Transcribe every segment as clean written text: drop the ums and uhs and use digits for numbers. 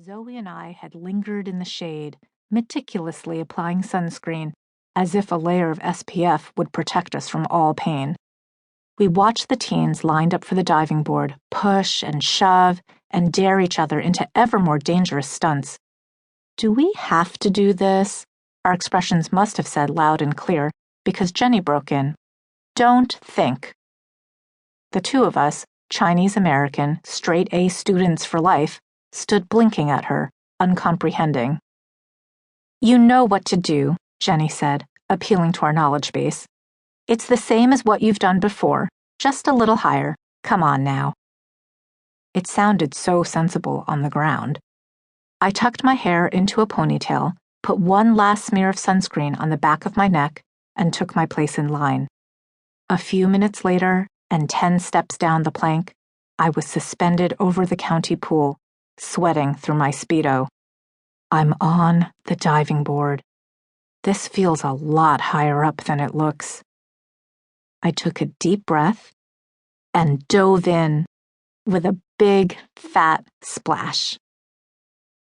Zoe and I had lingered in the shade, meticulously applying sunscreen, as if a layer of SPF would protect us from all pain. We watched the teens lined up for the diving board push and shove and dare each other into ever more dangerous stunts. Do we have to do this? Our expressions must have said loud and clear, because Jenny broke in. Don't think. The two of us, Chinese-American, straight-A students for life, stood blinking at her, uncomprehending. You know what to do, Jenny said, appealing to our knowledge base. It's the same as what you've done before, just a little higher. Come on now. It sounded so sensible on the ground. I tucked my hair into a ponytail, put one last smear of sunscreen on the back of my neck, and took my place in line. A few minutes later, and 10 steps down the plank, I was suspended over the county pool, sweating through my Speedo. I'm on the diving board. This feels a lot higher up than it looks. I took a deep breath and dove in with a big, fat splash.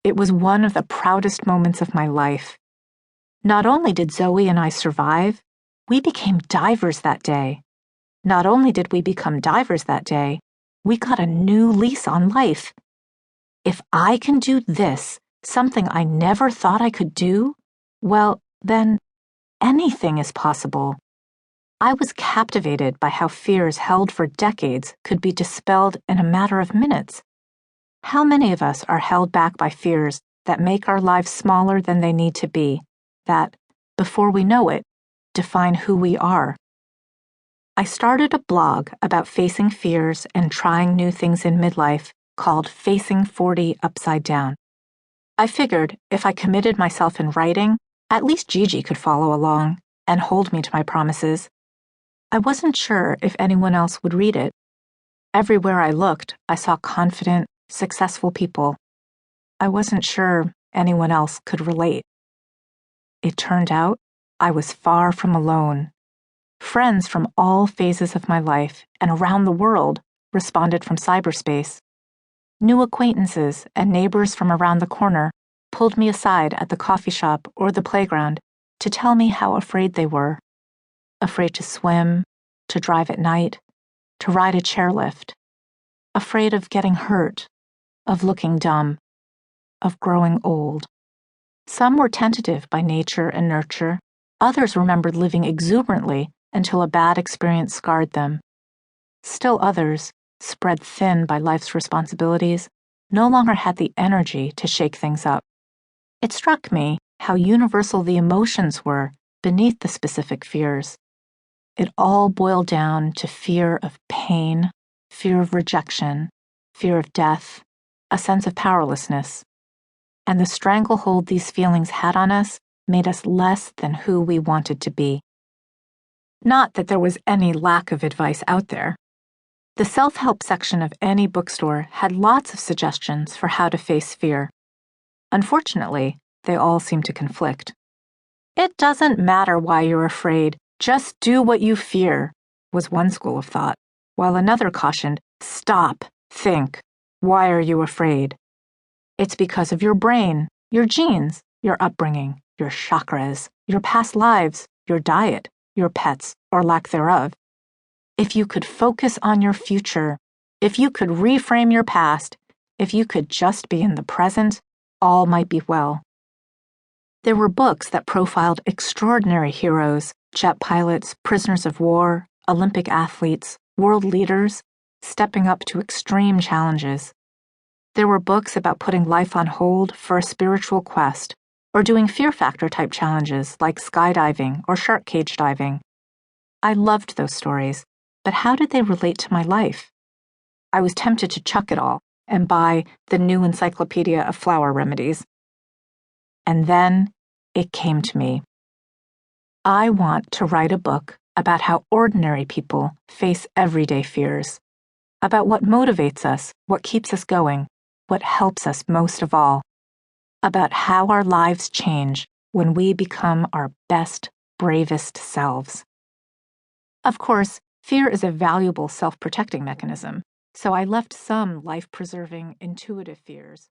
It was one of the proudest moments of my life. Not only did Zoe and I survive, we became divers that day. Not only did we become divers that day, we got a new lease on life. If I can do this, something I never thought I could do, well, then anything is possible. I was captivated by how fears held for decades could be dispelled in a matter of minutes. How many of us are held back by fears that make our lives smaller than they need to be, that, before we know it, define who we are? I started a blog about facing fears and trying new things in midlife called Facing 40 Upside Down. I figured if I committed myself in writing, at least Gigi could follow along and hold me to my promises. I wasn't sure if anyone else would read it. Everywhere I looked, I saw confident, successful people. I wasn't sure anyone else could relate. It turned out I was far from alone. Friends from all phases of my life and around the world responded from cyberspace. New acquaintances and neighbors from around the corner pulled me aside at the coffee shop or the playground to tell me how afraid they were. Afraid to swim, to drive at night, to ride a chairlift. Afraid of getting hurt, of looking dumb, of growing old. Some were tentative by nature and nurture. Others remembered living exuberantly until a bad experience scarred them. Still others, spread thin by life's responsibilities, no longer had the energy to shake things up. It struck me how universal the emotions were beneath the specific fears. It all boiled down to fear of pain, fear of rejection, fear of death, a sense of powerlessness. And the stranglehold these feelings had on us made us less than who we wanted to be. Not that there was any lack of advice out there. The self-help section of any bookstore had lots of suggestions for how to face fear. Unfortunately, they all seemed to conflict. It doesn't matter why you're afraid, just do what you fear, was one school of thought, while another cautioned, stop, think, why are you afraid? It's because of your brain, your genes, your upbringing, your chakras, your past lives, your diet, your pets, or lack thereof. If you could focus on your future, if you could reframe your past, if you could just be in the present, all might be well. There were books that profiled extraordinary heroes, jet pilots, prisoners of war, Olympic athletes, world leaders, stepping up to extreme challenges. There were books about putting life on hold for a spiritual quest, or doing fear factor type challenges like skydiving or shark cage diving. I loved those stories, but how did they relate to my life? I was tempted to chuck it all and buy the new encyclopedia of flower remedies. And then it came to me. I want to write a book about how ordinary people face everyday fears, about what motivates us, what keeps us going, what helps us most of all, about how our lives change when we become our best, bravest selves. Of course, fear is a valuable self-protecting mechanism, so I left some life-preserving, intuitive fears